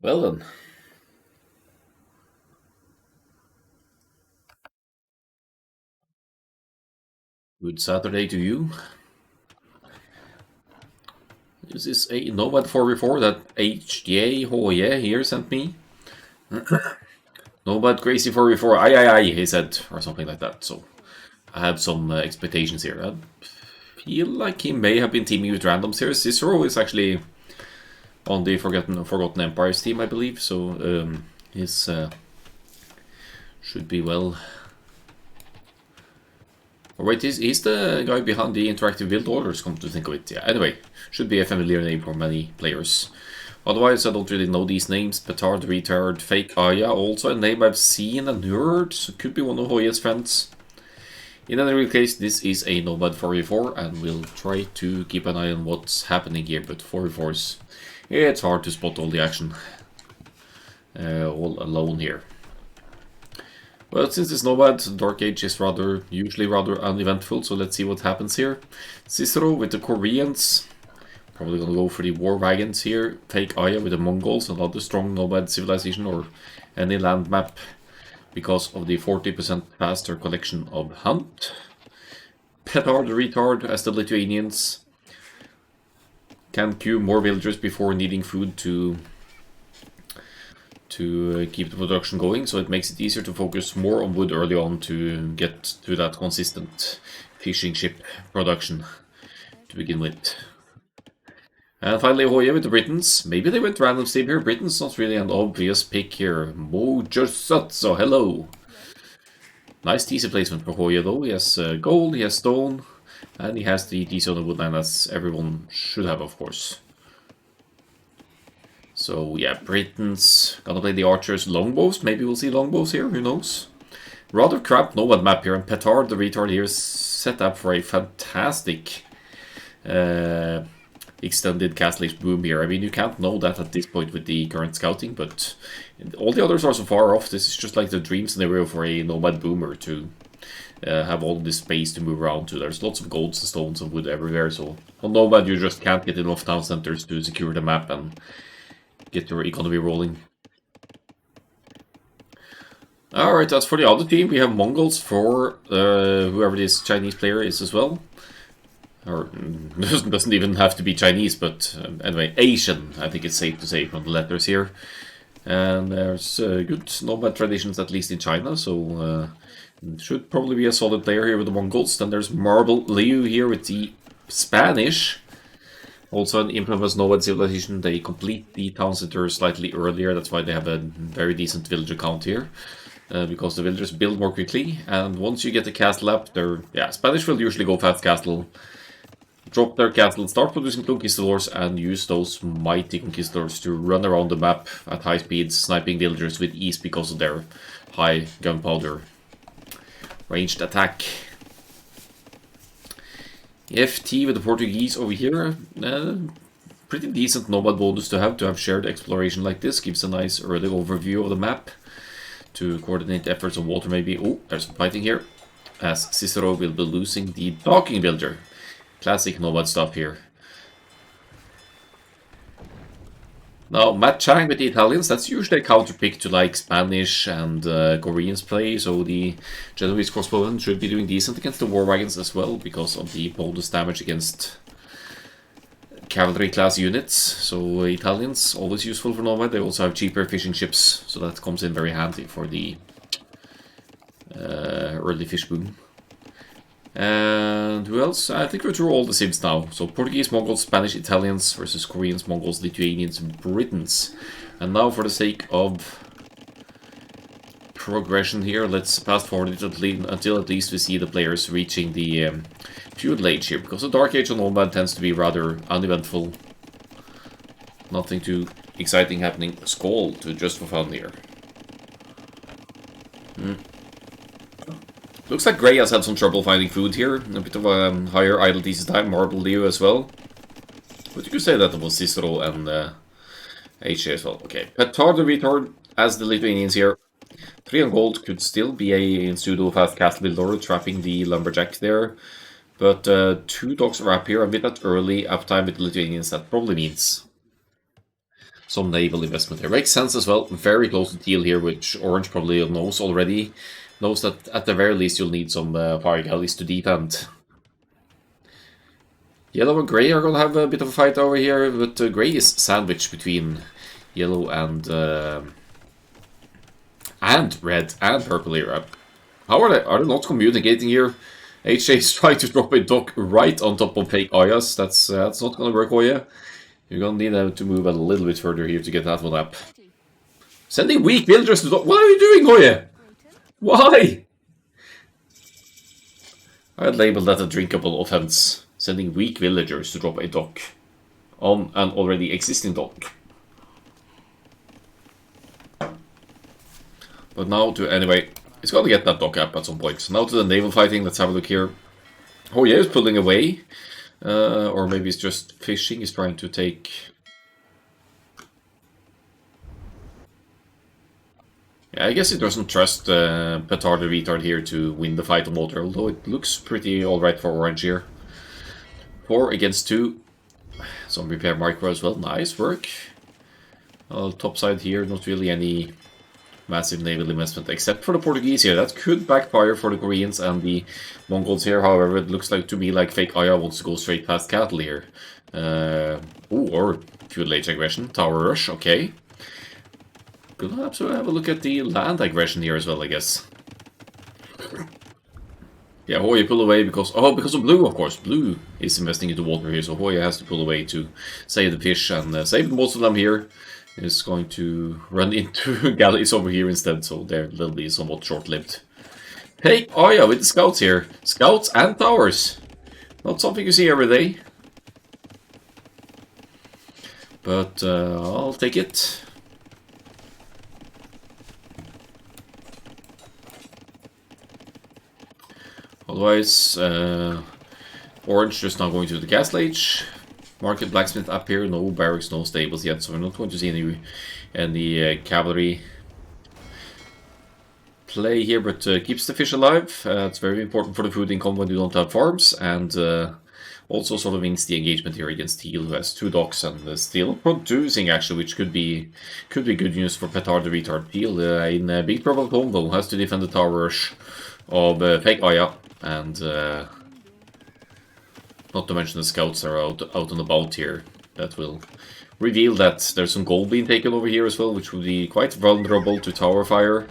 Well then, good Saturday to you. This is a Nomad 4v4 that HJFE here sent me. Nomad Crazy 4v4, aye, he said, or something like that. So I have some expectations here. I feel like he may have been teaming with randoms here. Cicero is actually on the Forgotten Empires team, I believe. So his should be well. Oh, wait, he's the guy behind the interactive build orders, come to think of it. Yeah, anyway, should be a familiar name for many players. Otherwise, I don't really know these names. Petard, Retard, Fake Aya, also a name I've seen and heard, so could be one of Hoya's friends. In any case, this is a Nomad 4v4, and we'll try to keep an eye on what's happening here, but 4v4s, it's hard to spot all the action all alone here. Well, since it's Nomad, Dark Age is usually rather uneventful, so let's see what happens here. Cicero with the Koreans, probably gonna go for the war wagons here. Fake Aya with the Mongols, another strong Nomad civilization or any land map because of the 40% faster collection of Hunt. Petard the Retard as the Lithuanians can queue more villagers before needing food to keep the production going, so it makes it easier to focus more on wood early on to get to that consistent fishing ship production to begin with. And finally, Hoya with the Britons. Maybe they went random steam here. Britain's not really an obvious pick here. Mojosutso, hello. Nice TC placement for Hoya though. He has gold, he has stone, and he has the TC on the woodland as everyone should have, of course. So yeah, Britons gonna play the archers, longbows. Maybe we'll see longbows here, who knows? Rather crap Nomad map here, and Petard the Retard here is set up for a fantastic extended Castle Age boom here. I mean, you can't know that at this point with the current scouting, but all the others are so far off. This is just like the dream scenario for a Nomad boomer to have all this space to move around to. There's lots of golds and stones and wood everywhere, so on Nomad you just can't get enough town centers to secure the map and get your economy rolling. Alright, that's for the other team. We have Mongols for whoever this Chinese player is as well. Or doesn't even have to be Chinese, but anyway, Asian, I think it's safe to say from the letters here. And there's good Nomad traditions, at least in China, so should probably be a solid player here with the Mongols. Then there's Marble Liu here with the Spanish. Also an infamous Nomad civilization. They complete the town center slightly earlier, that's why they have a very decent villager count here. Because the villagers build more quickly, and once you get the castle up, Spanish will usually go fast castle, drop their castle, start producing conquistadors, and use those mighty conquistadors to run around the map at high speeds, sniping villagers with ease because of their high gunpowder ranged attack. FT with the Portuguese over here. Pretty decent Nomad bonus to have shared exploration like this. Gives a nice early overview of the map to coordinate efforts on water maybe. Oh, there's some fighting here, as Cicero will be losing the docking builder. Classic Nomad stuff here. Now, Matt Chang with the Italians, that's usually a counter pick to like Spanish and Koreans play, so the Genoese crossbowmen should be doing decent against the war wagons as well, because of the bonus damage against cavalry class units. So Italians, always useful for Nomad. They also have cheaper fishing ships, so that comes in very handy for the early fish boom. And who else? I think we're through all the Sims now. So Portuguese, Mongols, Spanish, Italians versus Koreans, Mongols, Lithuanians, Britons. And now for the sake of progression here, let's fast forward it until at least we see the players reaching the feudal age here. Because the Dark Age on Nomad tends to be rather uneventful. Nothing too exciting happening. Skull to just for fun here. Looks like Grey has had some trouble finding food here. A bit of a higher idle DC time. Marble Leo as well. But you could say that was Cicero and HJ as well. Okay, Petard the Retard as the Lithuanians here. 3 on gold could still be a pseudo fast castle builder, trapping the lumberjack there. But 2 docks are up here, and with that early uptime with the Lithuanians, that probably means some naval investment here. Makes sense as well. Very close to teal here, which Orange probably knows already. Knows that at the very least you'll need some fire galleys to defend. Yellow and grey are going to have a bit of a fight over here, but grey is sandwiched between yellow and red and purple here. How are they? Are they not communicating here? HJ is trying to drop a dock right on top of fake Ayas. That's not going to work for you. You're going to need to move a little bit further here to get that one up. Sending weak villagers to dock. What are you doing, Hoye? Why? I'd label that a drinkable offense. Sending weak villagers to drop a dock on an already existing dock. But now to, anyway, it's got to get that dock up at some point. So now to the naval fighting, let's have a look here. Oh yeah, he's pulling away. Or maybe he's just fishing, he's trying to take... Yeah, I guess he doesn't trust Petard the Retard here to win the fight on water, although it looks pretty alright for Orange here. 4 against 2. Some repair micro as well, nice work. Top side here, not really any massive naval investment except for the Portuguese here. That could backfire for the Koreans and the Mongols here. However, it looks like to me like fake Aya wants to go straight past cattle here. Or feudal age aggression, tower rush, okay. Gonna have to have a look at the land aggression here as well, I guess. Yeah, Hoya pull away because of blue, of course. Blue is investing into water here, so Hoya has to pull away to save the fish and save most of them here. Is going to run into galleys over here instead, so they'll be somewhat short-lived. Hey, oh yeah, with the scouts here. Scouts and towers. Not something you see every day. But I'll take it. Otherwise, Orange just now going to the Castle Age. Market blacksmith up here, no barracks, no stables yet, so we're not going to see any cavalry play here, but keeps the fish alive. It's very important for the food income when you don't have farms, and also sort of wins the engagement here against Teal, who has 2 docks and is still producing actually, which could be good news for Petard the Retard. Teal in big trouble combo, has to defend the tower rush of fake Aya, and not to mention the scouts are out and about here. That will reveal that there's some gold being taken over here as well, which will be quite vulnerable to tower fire.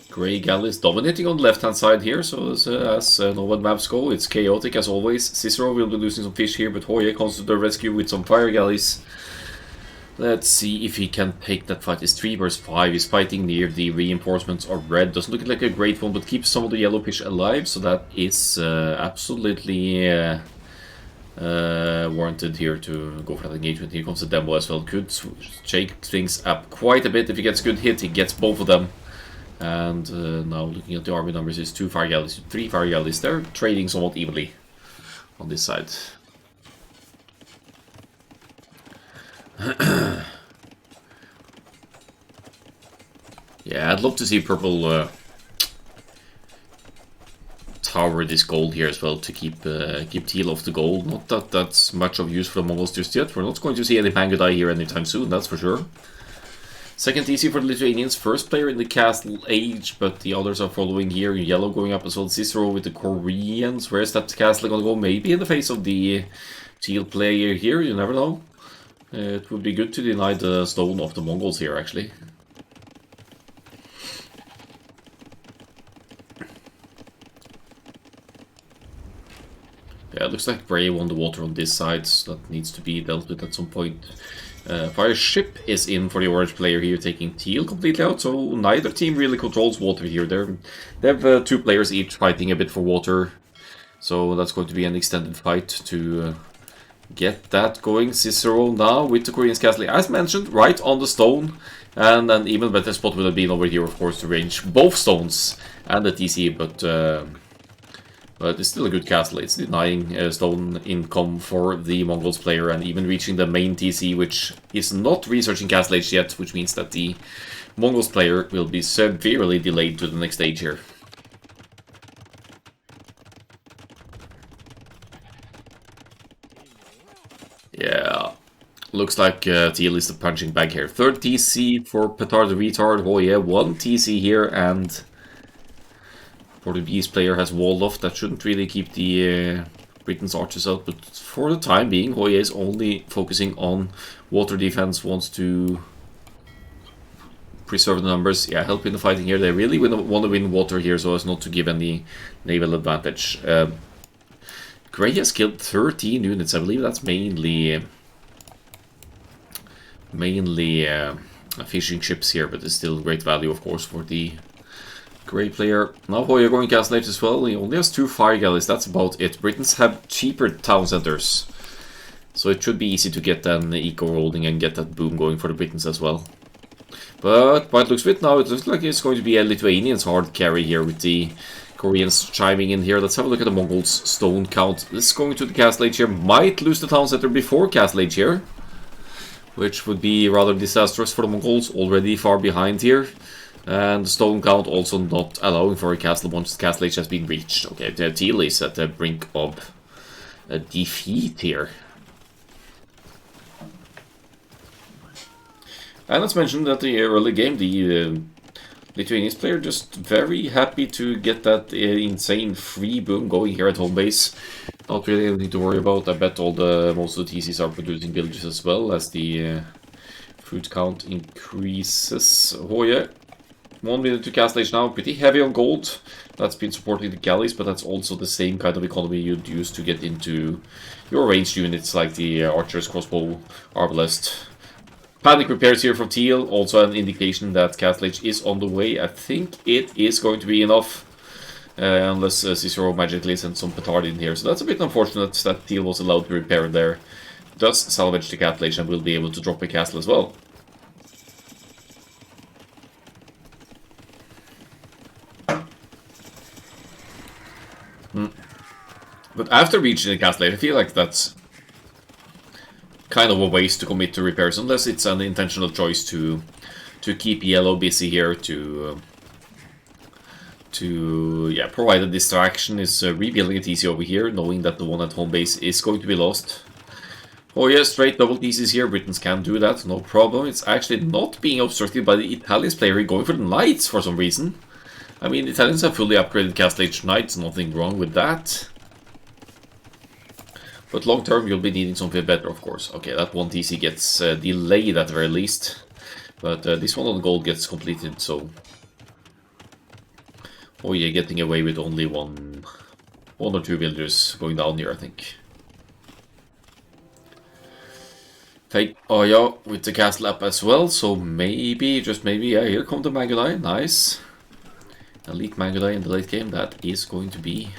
Grey galleys dominating on the left-hand side here, so as Nomad maps go, it's chaotic as always. Cicero will be losing some fish here, but Hoye comes to the rescue with some fire galleys. Let's see if he can take that fight. It's 3 versus 5. He's fighting near the reinforcements of red. Doesn't look like a great one, but keeps some of the yellow fish alive. So that is absolutely warranted here to go for that engagement. Here comes the demo as well. Could shake things up quite a bit. If he gets a good hit, he gets both of them. And now looking at the army numbers, is 2 fire galleys, 3 fire galleys. They're trading somewhat evenly on this side. Yeah, I'd love to see purple tower this gold here as well to keep teal off the gold. Not that that's much of use for the Mongols just yet. We're not going to see any Pangadai here anytime soon, that's for sure. Second TC for the Lithuanians, first player in the Castle Age, but the others are following here. Yellow going up as well, Cicero with the Koreans. Where's that castle going to go? Maybe in the face of the teal player here, you never know. It would be good to deny the stone of the Mongols here, actually. Yeah, it looks like Bray won the water on this side, so that needs to be dealt with at some point. Fire ship is in for the orange player here, taking teal completely out, so neither team really controls water here. They have 2 players each fighting a bit for water, so that's going to be an extended fight to get that going. Cicero now with the Korean's castle, as mentioned, right on the stone, and an even better spot would have been over here, of course, to range both stones and the TC, but it's still a good castle. It's denying stone income for the Mongols player and even reaching the main TC, which is not researching Castle Age yet, which means that the Mongols player will be severely delayed to the next stage here. Yeah. Looks like Teal is the punching bag here. Third TC for Petard the Retard. Oh yeah, one TC here, and Portuguese player has walled off. That shouldn't really keep the Britain's archers out, but for the time being, Hoye is only focusing on water defense, wants to preserve the numbers. Yeah, help in the fighting here. They really want to win water here so as not to give any naval advantage. Grey has killed 13 units. I believe that's mainly fishing ships here, but it's still great value, of course, for the Grey player. Now Hoya going Castle Age as well. He only has 2 fire galleys. That's about it. Britons have cheaper town centers, so it should be easy to get an eco rolling and get that boom going for the Britons as well. But by it looks fit now, it looks like it's going to be a Lithuanian's hard carry here with the Koreans chiming in here. Let's have a look at the Mongols' stone count. This is going to the Castle Age here. Might lose the town center before Castle Age here, which would be rather disastrous for the Mongols, already far behind here. And the stone count also not allowing for a castle once the Castle Age has been reached. Okay, the Teal is at the brink of a defeat here. And as mentioned at the early game, the Lithuanian player just very happy to get that insane free boom going here at home base. Not really anything to worry about. I bet most of the TCs are producing villages as well as the fruit count increases. Oh yeah, 1 minute to Castle Age now. Pretty heavy on gold. That's been supporting the galleys, but that's also the same kind of economy you'd use to get into your ranged units like the archers, crossbow, arbalest. Panic repairs here from Teal, also an indication that Castle Age is on the way. I think it is going to be enough, unless Cicero magically sends some petard in here. So that's a bit unfortunate that Teal was allowed to repair there. Does salvage the Castle Age and will be able to drop a castle as well. But after reaching the Castle Age, I feel like that's kind of a waste to commit to repairs, unless it's an intentional choice to keep yellow busy here, to yeah, provide a distraction. Is rebuilding a TC over here, knowing that the one at home base is going to be lost. Oh yeah, straight double TCs here. Britons can do that, no problem. It's actually not being obstructed by the Italians player going for the Knights for some reason. I mean, Italians have fully upgraded Castle Age Knights, nothing wrong with that. But long term, you'll be needing something better, of course. Okay, that one TC gets delayed at the very least. But this one on gold gets completed, so... Oh yeah, getting away with only one or two villagers going down here, I think. Take Aya with the castle up as well, so maybe, just maybe, yeah, here come the Mangudai, nice. Elite Mangudai in the late game, that is going to be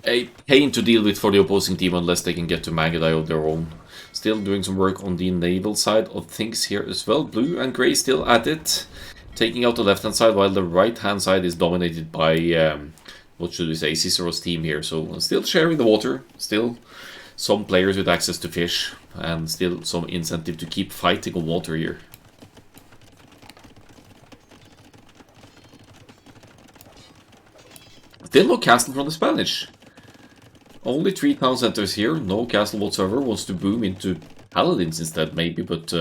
a pain to deal with for the opposing team unless they can get to Mangudai of their own. Still doing some work on the naval side of things here as well. Blue and grey still at it, taking out the left hand side while the right hand side is dominated by, what should we say, Cicero's team here. So still sharing the water, still some players with access to fish, and still some incentive to keep fighting on water here. Still no castle from the Spanish. Only 3 town centers here, no castle whatsoever. Wants to boom into paladins instead, maybe, but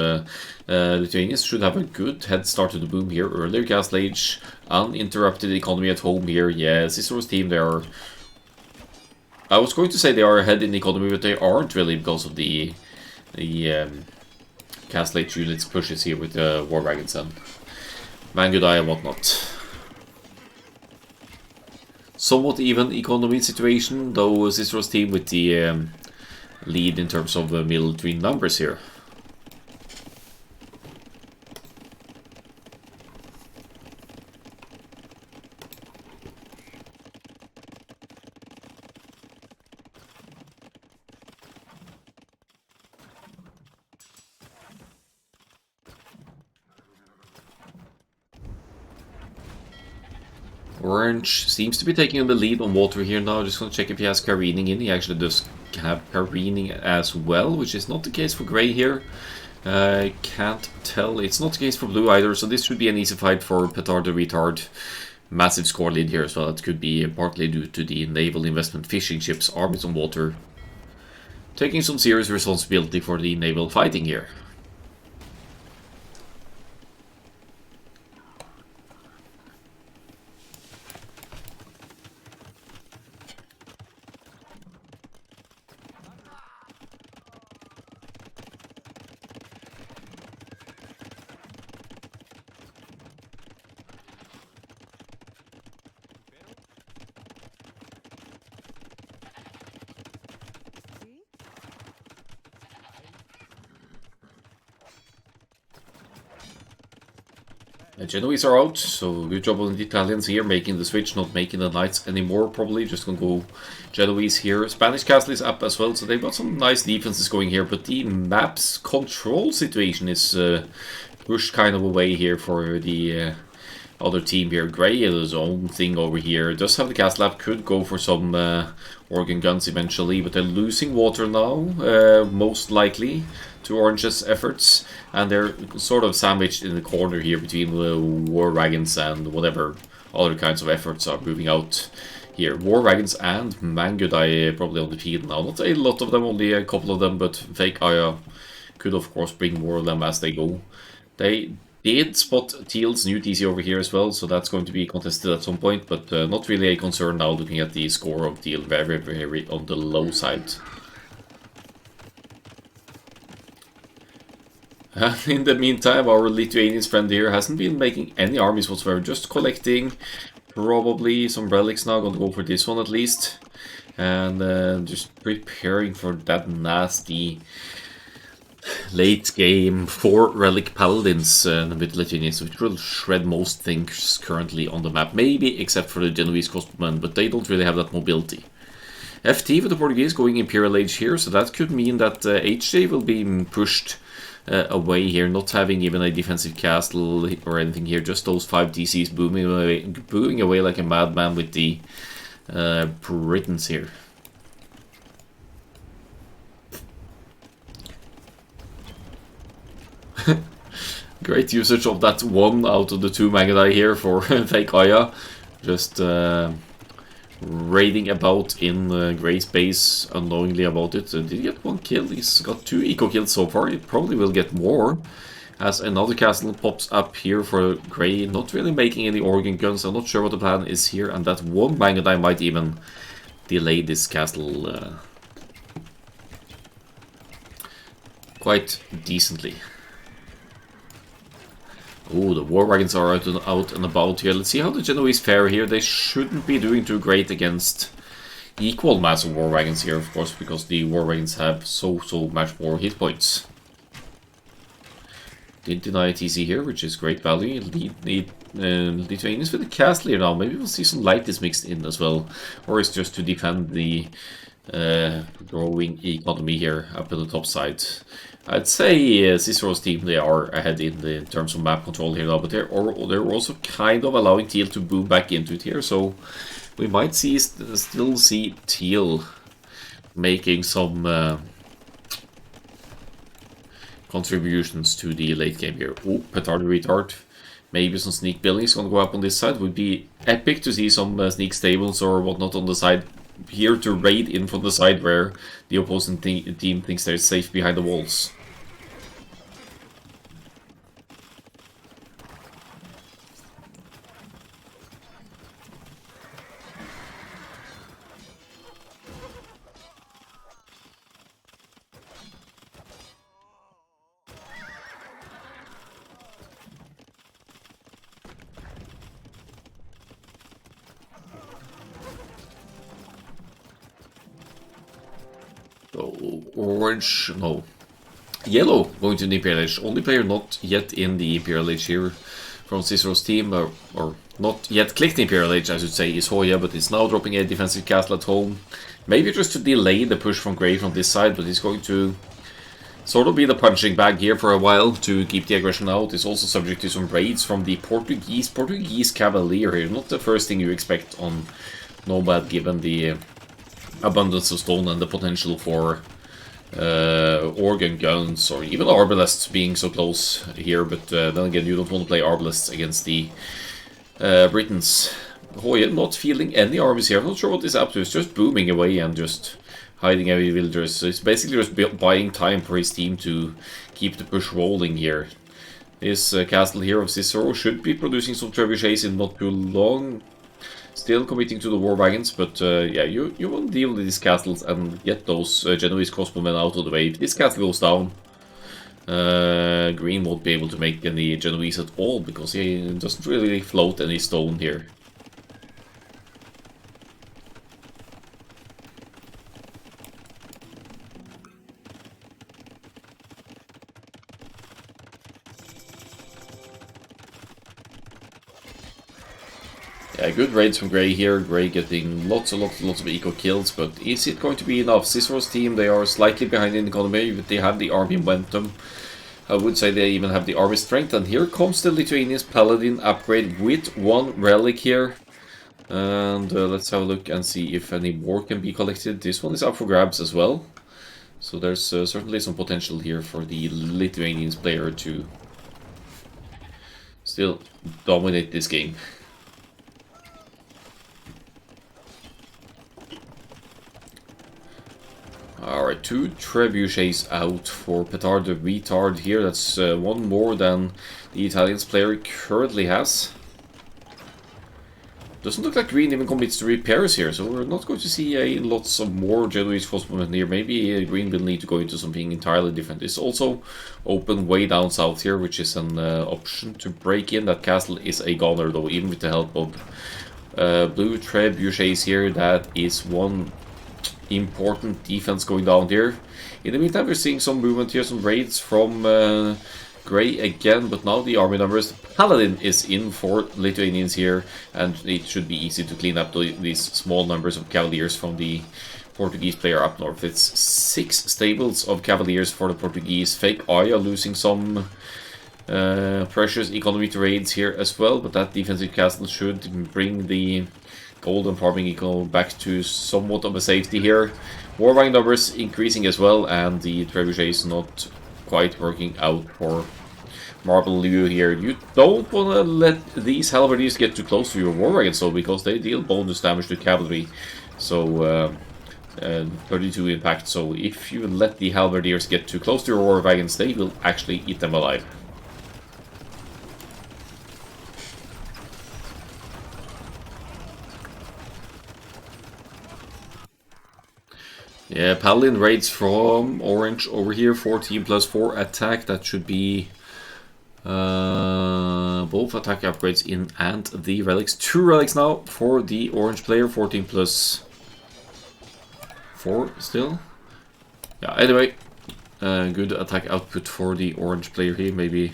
Lithuanians should have a good head start to the boom here. Earlier Castle Age, uninterrupted economy at home here. Yeah, Cicero's team, they are... I was going to say they are ahead in economy, but they aren't really because of the Castle Age units pushes here with the War Wagons and Mangudai and whatnot. Somewhat even economy situation, though Cicero's team with the lead in terms of military numbers here. Orange seems to be taking the lead on water here now. Just going to check if he has careening in. He actually does have careening as well, which is not the case for grey here. Can't tell. It's not the case for blue either, so this should be an easy fight for Petard the Retard. massive score lead here as well. It could be partly due to the naval investment fishing ships, armies on water, taking some serious responsibility for the naval fighting here. The Genoese are out, so good job on the Italians here, making the switch, not making the Knights anymore probably, just gonna go Genoese here. Spanish castle is up as well, so they've got some nice defenses going here, but the map's control situation is pushed kind of away here for the other team here. Grey has his own thing over here, does have the castle up, could go for some organ guns eventually, but they're losing water now, most likely, to Orange's efforts, and they're sort of sandwiched in the corner here between the war wagons and whatever other kinds of efforts are moving out here. War wagons and Mangudai probably on the field now. Not a lot of them, only a couple of them, but Fake Aya could of course bring more of them as they go. They did spot Teal's new TC over here as well, so that's going to be contested at some point, but not really a concern now looking at the score of Teal, very, very on the low side. And in the meantime, our Lithuanian friend here hasn't been making any armies whatsoever, just collecting probably some relics now, gonna go for this one at least, and just preparing for that nasty late game 4 relic paladins with Lithuanians, which will shred most things currently on the map, maybe except for the Genoese crossbowmen, but they don't really have that mobility. FT with the Portuguese going Imperial Age here, so that could mean that HJ will be pushed away here, not having even a defensive castle or anything here, just those 5 DCs booming away like a madman with the Britons here. Great usage of that 1 out of the 2 Magadai here for Fake Aya, just raiding about in Grey's base unknowingly about it. Did he get 1 kill? He's got 2 eco kills so far. He probably will get more as another castle pops up here for Grey. Not really making any organ guns. I'm not sure what the plan is here, and that 1 Magadai might even delay this castle quite decently. Oh, the war wagons are out and about here. Let's see how the Genoese fare here. They shouldn't be doing too great against equal mass of war wagons here, of course, because the war wagons have so much more hit points. Did deny TC here, which is great value. Lithuanians with the castle here now. Maybe we'll see some lightness mixed in as well, or it's just to defend the growing economy here up on the top side. I'd say Cicero's team, they are ahead in terms of map control here now, but they're also kind of allowing Teal to boom back into it here, so we might still see Teal making some contributions to the late game here. Oh, Petard Retard. Maybe some sneak building is going to go up on this side. Would be epic to see some sneak stables or whatnot on the side here to raid in from the side where the opposing team thinks they're safe behind the walls. So, orange, no, yellow going to the Imperial Age. Only player not yet in the Imperial Age here from Cicero's team, or not yet clicked the Imperial Age, I should say, is Hoya, but he's now dropping a defensive castle at home. Maybe just to delay the push from Grey from this side, but he's going to sort of be the punching bag here for a while to keep the aggression out. He's also subject to some raids from the Portuguese Cavalier here. Not the first thing you expect on Nomad, given the abundance of stone and the potential for organ guns or even arbalests being so close here, but then again, you don't want to play arbalests against the Britons. Hoye not feeling any armies here. I'm not sure what he's up to. It's just booming away and just hiding away villagers. So it's basically just buying time for his team to keep the push rolling here. This castle here of Cicero should be producing some trebuchets in not too long. Still committing to the war wagons, but yeah, you want to deal with these castles and get those Genoese crossbowmen out of the way. If this castle goes down, Green won't be able to make any Genoese at all, because he doesn't really float any stone here. Yeah, good raids from Grey here. Grey getting lots of eco kills, but is it going to be enough? Cicero's team, they are slightly behind in economy, but they have the army momentum. I would say they even have the army strength, and here comes the Lithuanian's Paladin upgrade with one relic here. And let's have a look and see if any more can be collected. This one is up for grabs as well. So there's certainly some potential here for the Lithuanians player to still dominate this game. Alright, 2 trebuchets out for Petard the Retard here. That's one more than the Italians player currently has. Doesn't look like Green even commits to repairs here, so we're not going to see lots of more Genoese crossbowmen here. Maybe Green will need to go into something entirely different. It's also open way down south here, which is an option to break in. That castle is a goner though, even with the help of blue trebuchets here. That is one important defense going down there. In the meantime, we're seeing some movement here, some raids from Grey again, but now the army numbers. Paladin is in for Lithuanians here, and it should be easy to clean up these small numbers of cavaliers from the Portuguese player up north. It's 6 stables of cavaliers for the Portuguese. Fake Aya losing some precious economy to raids here as well, but that defensive castle should bring the gold and farming eco back to somewhat of a safety here. War wagon numbers increasing as well, and the trebuchet is not quite working out for Marble Liu here. You don't want to let these halberdiers get too close to your war wagons though, because they deal bonus damage to cavalry. So 32 impact, so if you let the halberdiers get too close to your war wagons, they will actually eat them alive. Yeah, Paladin raids from Orange over here, 14 plus 4 attack. That should be both attack upgrades in and the relics. 2 relics now for the Orange player, 14 plus 4 still. Yeah, anyway, good attack output for the Orange player here. Maybe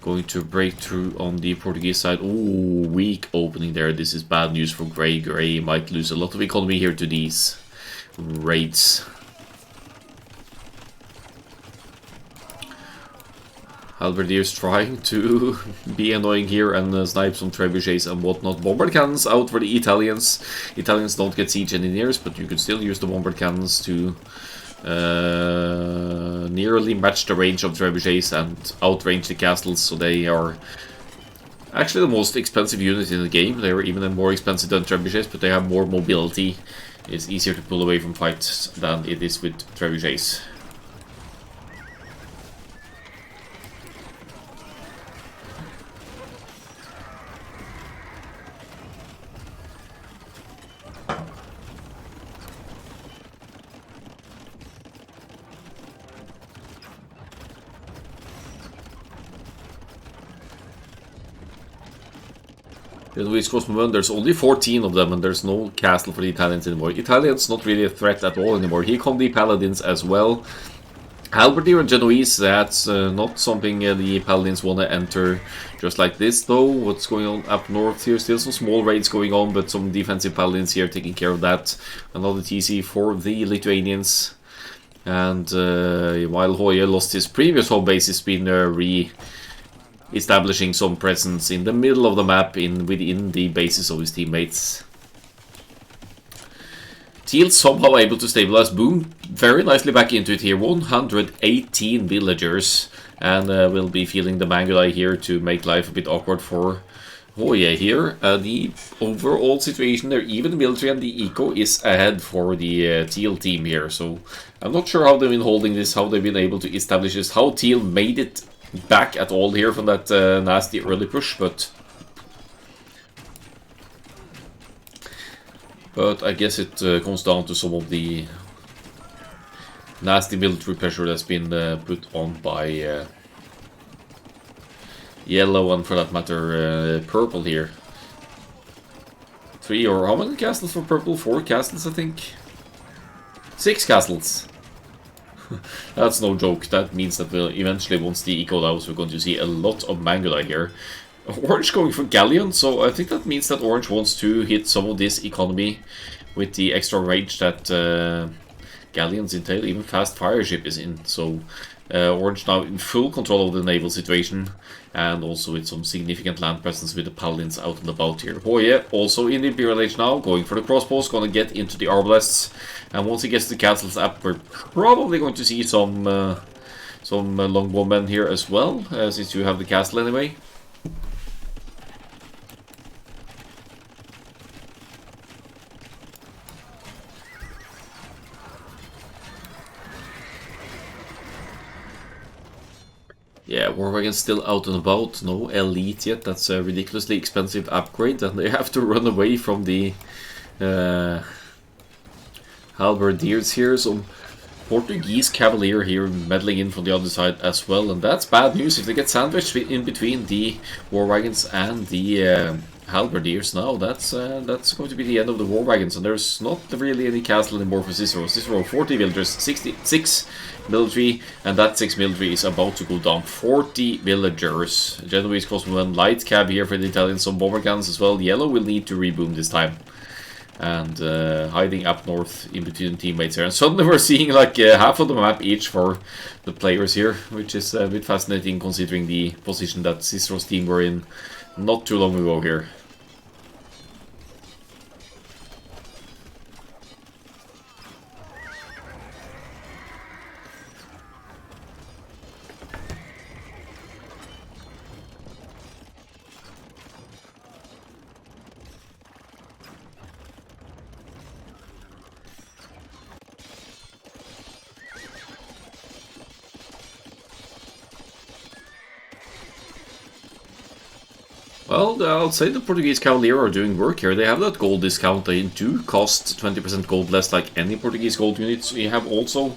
going to break through on the Portuguese side. Ooh, weak opening there. This is bad news for Grey. Grey might lose a lot of economy here to these raids. Halberdiers trying to be annoying here and snipe some trebuchets and whatnot. Bombard cannons out for the Italians. Italians don't get siege engineers, but you could still use the bombard cannons to nearly match the range of trebuchets and outrange the castles, so they are actually the most expensive unit in the game. They are even more expensive than trebuchets, but they have more mobility. It's easier to pull away from fights than it is with trebuchets. There's only 14 of them, and there's no castle for the Italians anymore. Italians not really a threat at all anymore. Here come the Paladins as well. Halberdier and Genoese, that's not something the Paladins want to enter just like this though. What's going on up north here? Still some small raids going on, but some defensive Paladins here taking care of that. Another TC for the Lithuanians. And while Hoye lost his previous home base, he's been establishing some presence in the middle of the map within the bases of his teammates. Teal somehow able to stabilize Boom very nicely back into it here. 118 villagers, and will be feeling the Mangudai here to make life a bit awkward for Oh yeah, here the overall situation there, even the military and the eco is ahead for the Teal team here. So I'm not sure how they've been holding this, how they've been able to establish this, how Teal made it back at all here from that nasty early push, but I guess it comes down to some of the nasty military pressure that's been put on by yellow and, for that matter, purple here. 3 or how many castles for purple? 4 castles, I think. 6 castles. That's no joke. That means that we'll eventually, once the eco allows, we're going to see a lot of Mangudai here. Orange going for Galleon, so I think that means that Orange wants to hit some of this economy with the extra range that Galleons entail. Even fast fire ship is in, so Orange now in full control of the naval situation, and also with some significant land presence with the paladins out and about here. Oh yeah, also in the Imperial Age now, going for the crossbows, gonna get into the arbalests, and once he gets the castles up, we're probably going to see some longbowmen here as well, since you have the castle anyway. Yeah, Warwagon's still out and about, no elite yet, that's a ridiculously expensive upgrade, and they have to run away from the halberdiers here, so Portuguese Cavalier here meddling in from the other side as well, and that's bad news if they get sandwiched in between the Warwagons and the halberdiers now. That's going to be the end of the Warwagons, and there's not really any castle anymore for Cicero. Cicero, 40 villagers, 66 military, and that 6 military is about to go down. 40 villagers. Genoese crossbowmen, light cab here for the Italians, some bomber guns as well. Yellow will need to reboom this time. And hiding up north in between teammates here. And suddenly we're seeing like half of the map each for the players here, which is a bit fascinating considering the position that Cicero's team were in not too long ago here. Well, I'll say the Portuguese Cavalier are doing work here. They have that gold discount. They do cost 20% gold less like any Portuguese gold units. We also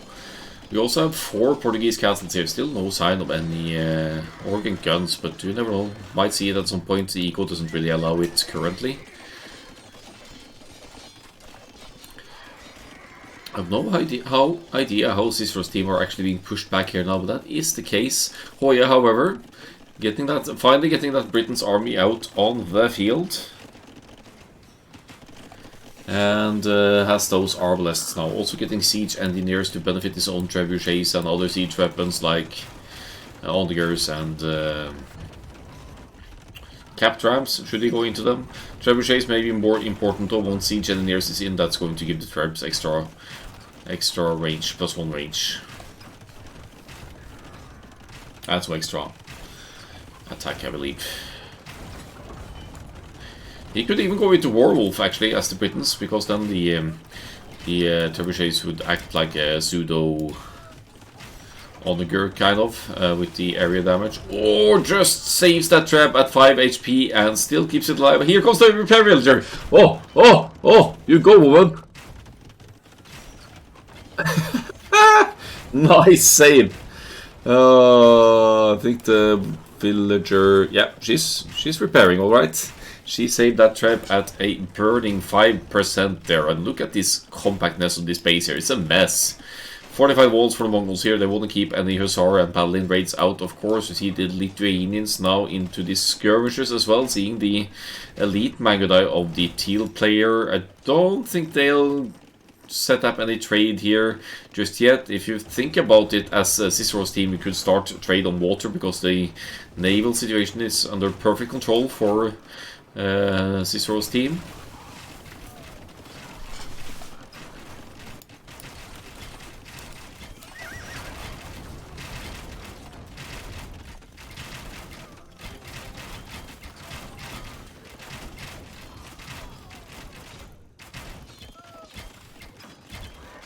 have 4 Portuguese castles here. Still no sign of any organ guns, but you never know. Might see it at some point. The eco doesn't really allow it currently. I have no idea how Cicero's team are actually being pushed back here now, but that is the case. Hoya, however, finally getting that Britain's army out on the field. And has those arbalests now. Also getting siege engineers to benefit his own trebuchets and other siege weapons like onagers and cap trams. Should he go into them? Trebuchets may be more important though. Once siege engineers is in, that's going to give the trebs extra range, +1 range. That's extra attack, I believe. He could even go into Warwolf actually as the Britons, because then the trebuchets would act like a pseudo onager kind of with the area damage, or just saves that trap at 5 HP and still keeps it alive. Here comes the repair villager. Oh, you go, woman. Nice save. I think the villager, yeah, she's repairing all right. She saved that trap at a burning 5% there, and look at this compactness of this base here. It's a mess. Fortified walls for the Mongols here. They want to keep any Hussar and Paladin raids out, of course. You see the Lithuanians now into the skirmishers as well, seeing the elite Mangudai of the Teal player. I don't think they'll set up any trade here just yet. If you think about it as Cicero's team, you could start trade on water because the naval situation is under perfect control for Cicero's team.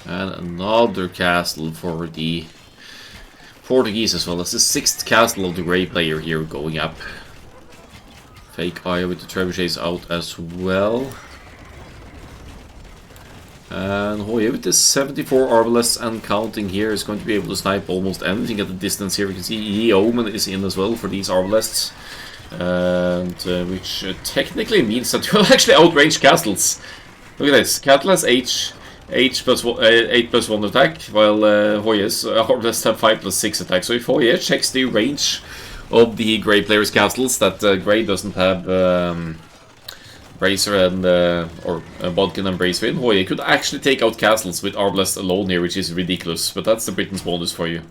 And another castle for the Portuguese as well. That's the 6th castle of the grey player here going up. Fake Aya with the trebuchets out as well. And Hoye with the 74 arbalests and counting here is going to be able to snipe almost anything at the distance here. You can see Omen is in as well for these arbalests. And which technically means that you'll actually outrange castles. Look at this. Castle has H plus 8+1 attack, while Hoye's arbalests have 5+6 attack. So if Hoye checks the range of the Grey player's castles that Grey doesn't have Bracer and or Bodkin and Bracer in, Hoye could actually take out castles with arbalest alone here, which is ridiculous. But that's the Britain's bonus for you.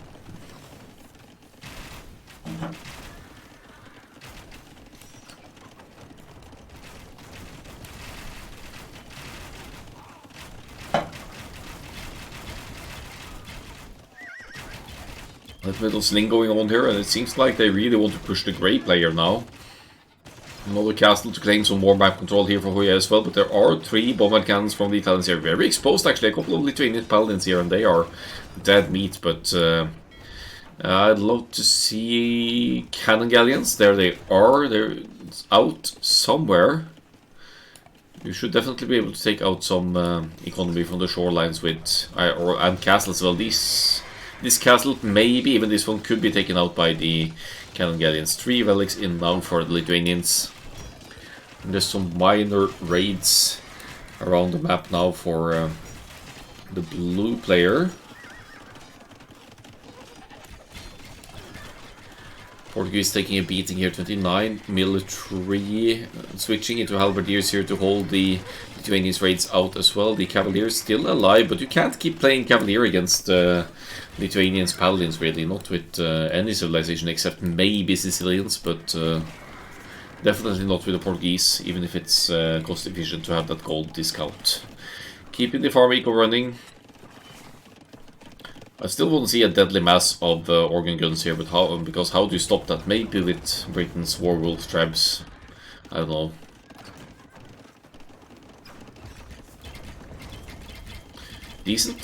That middle sling going on here, and it seems like they really want to push the Grey player now. Another castle to claim some more map control here for Hoye as well, but there are 3 bombard cannons from the Italians here. Very exposed actually, a couple of Lithuanian paladins here, and they are dead meat, but I'd love to see cannon galleons. There they are, they're out somewhere. You should definitely be able to take out some economy from the shorelines with, and castles as well. This castle, maybe even this one, could be taken out by the cannon galleons. 3 relics in now for the Lithuanians. And there's some minor raids around the map now for the blue player. Portuguese taking a beating here, 29. Military switching into halberdiers here to hold the Lithuanians raids out as well. The Cavaliers still alive, but you can't keep playing Cavalier against Lithuanians paladins really, not with any civilization except maybe Sicilians, but definitely not with the Portuguese, even if it's cost efficient to have that gold discount. Keeping the farm eco running. I still want to see a deadly mass of organ guns here, but because how do you stop that? Maybe with Britain's Warwolf Trebs. I don't know. Decent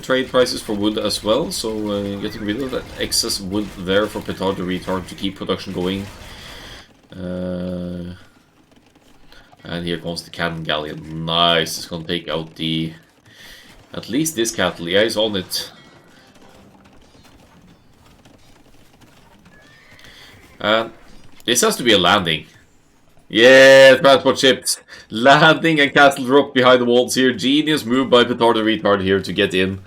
trade prices for wood as well, so getting rid of that excess wood there for Petard the Retard to keep production going. And here comes the cannon galleon. Nice, it's gonna take out the... at least this cattle, yeah, he's on it. This has to be a landing. Yeah, transport ships. Landing and castle drop behind the walls here. Genius move by Petard the Retard here to get in.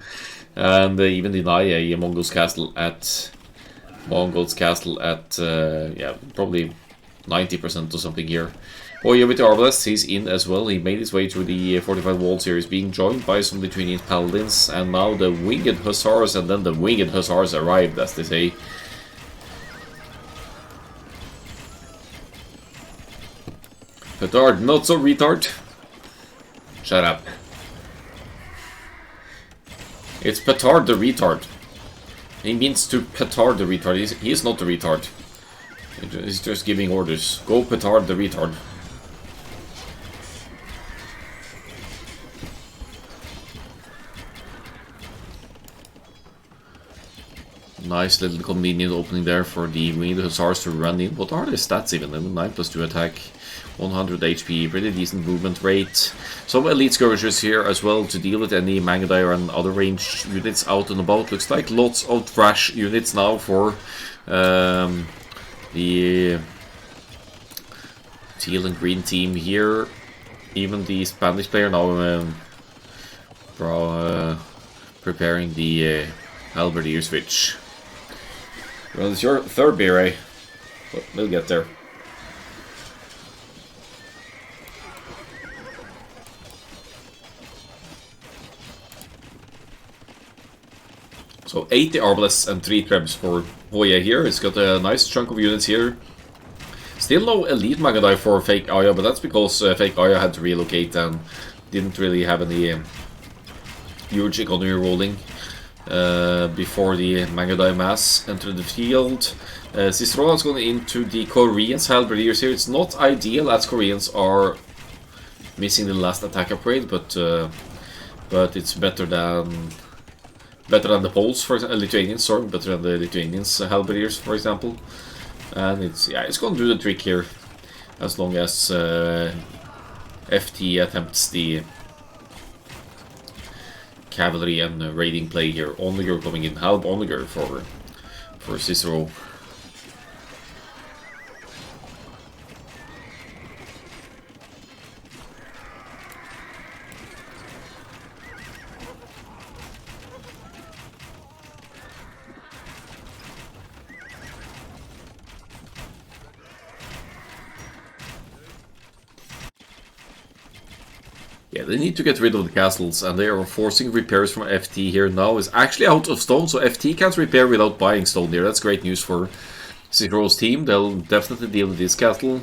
And even deny a Mongols castle at... yeah, probably 90% or something here. Oh yeah, with the Arbalest, he's in as well. He made his way through the fortified walls here. He's being joined by some Lithuanian paladins. And now the winged hussars, and then the winged hussars arrived, as they say. Petard, not so retard. Shut up. It's Petard the Retard. He means to Petard the Retard. He is not the retard. He's just giving orders. Go Petard the Retard. Nice little convenient opening there for the winged hussars to run in. What are their stats even? 9+2 attack. 100 HP, pretty decent movement rate. Some elite skirmishers here as well to deal with any Mangudai and other ranged units out and about. Looks like lots of trash units now for the teal and green team here. Even the Spanish player now preparing the halberdier switch. Well, it's your third beer, eh? But we'll get there. So 80 arbalests and 3 trebs for Hoye here. He's got a nice chunk of units here. Still no elite Mangudai for Fake Aya, but that's because Fake Aya had to relocate and didn't really have any huge economy rolling before the Mangudai mass entered the field. Cicerone's going into the Koreans halberdiers here. It's not ideal as Koreans are missing the last attack upgrade, but but it's better than the Poles, for example, Lithuanians, sorry, better than the Lithuanians halberdiers, for example. And it's going to do the trick here, as long as FT attempts the cavalry and raiding play here. Onliger coming in, Halb Onliger for Cicero. Yeah, they need to get rid of the castles, and they are forcing repairs from FT here now. Is actually out of stone, so FT can't repair without buying stone here. That's great news for Cicero's team. They'll definitely deal with this castle.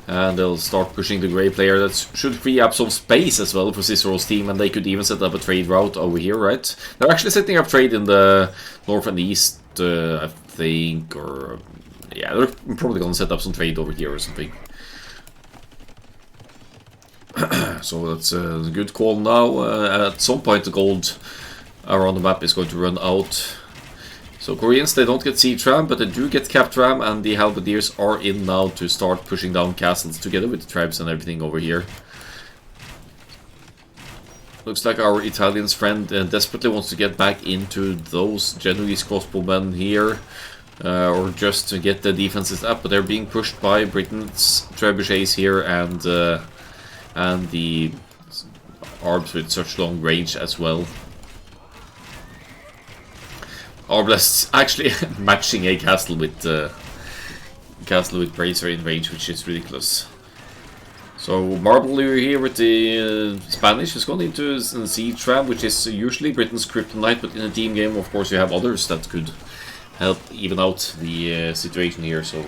And they'll start pushing the grey player. That should free up some space as well for Cicero's team, and they could even set up a trade route over here, right? They're actually setting up trade in the north and east, I think, or... yeah, they're probably gonna set up some trade over here or something. So that's a good call now. At some point the gold around the map is going to run out. So Koreans, they don't get siege ram, but they do get capped ram, and the halberdiers are in now to start pushing down castles together with the tribes and everything over here. Looks like our Italian's friend desperately wants to get back into those Genoese crossbowmen here. Or just to get the defenses up, but they're being pushed by Britain's trebuchets here, and the Arbs with such long range as well. Arblests actually matching a castle with Bracer in range, which is ridiculous. So Marble here with the Spanish is going into siege ram, which is usually Britain's kryptonite, but in a team game, of course, you have others that could help even out the situation here. So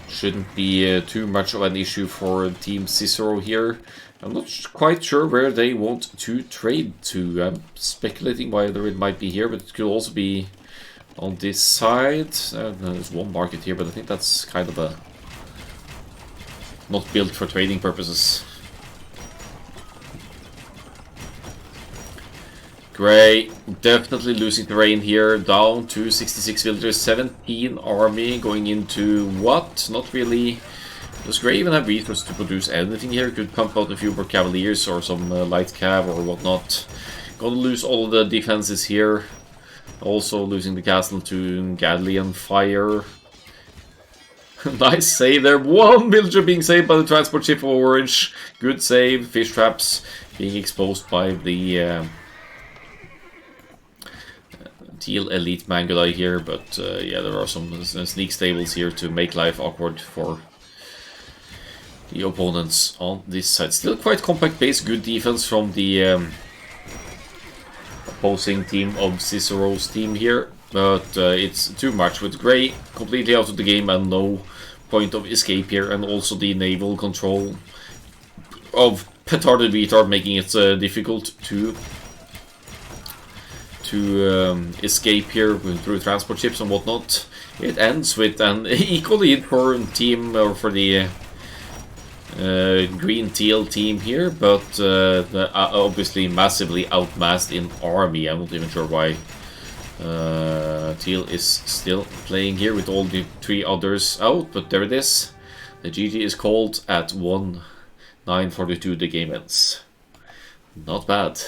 shouldn't be too much of an issue for Team Cicero here. I'm not quite sure where they want to trade to. I'm speculating whether it might be here, but it could also be on this side. There's one market here, but I think that's kind of a not built for trading purposes. Grey definitely losing terrain here, down to 66 villagers, 17 army going into what? Not really. Does Grey even have resources to produce anything here? Could pump out a few more cavaliers or some light cav or whatnot. Gonna lose all of the defenses here. Also losing the castle to Gadlian fire. Nice save there. One villager being saved by the transport ship of Orange. Good save. Fish traps being exposed by the Teal Elite Mangudai here, but yeah, there are some sneak stables here to make life awkward for the opponents on this side. Still quite compact base, good defense from the opposing team of Cicero's team here, but it's too much with Grey completely out of the game and no point of escape here, and also the naval control of Petarded Retard making it difficult to escape here through transport ships and whatnot. It ends with an equal lead for team, or for the green teal team here, but obviously massively outmassed in army. I'm not even sure why teal is still playing here with all the three others out, but there it is. The GG is called at 1:09:42. The game ends. Not bad.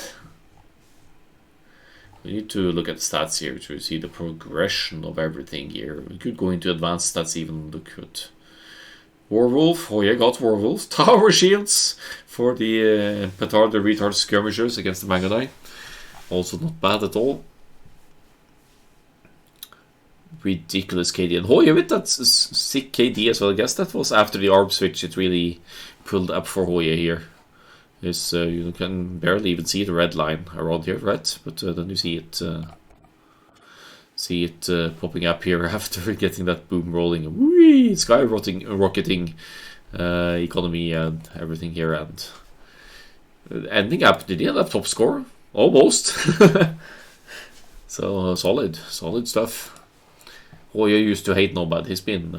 We need to look at the stats here to see the progression of everything here. We could go into advanced stats even look good. Warwolf, oh yeah, got Warwolf. Tower shields for the Petard the Retard skirmishers against the Mangudai. Also not bad at all. Ridiculous KD. And oh yeah, with that sick KD as well. I guess that was after the ARB switch. It really pulled up for Hoya here. You can barely even see the red line around here, right? But then you see it popping up here after getting that boom rolling. Whee! Skyrocketing economy and everything here, and ending up. Did he have top score? Almost. So solid stuff. Hoya used to hate Nomad. He's been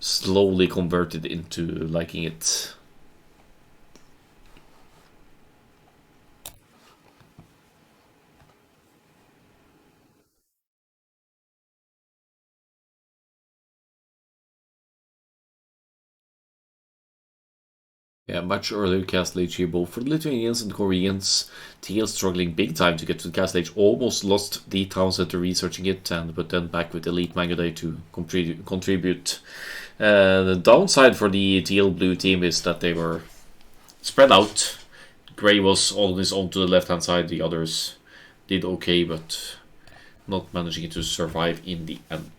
slowly converted into liking it. Yeah, much earlier Castle Age here, both for the Lithuanians and Koreans. TL struggling big time to get to the Castle Age, almost lost the towns after researching it, but then back with Elite Manga Day to contribute. The downside for the TL Blue team is that they were spread out. Gray was always on to the left hand side, the others did okay, but not managing to survive in the end.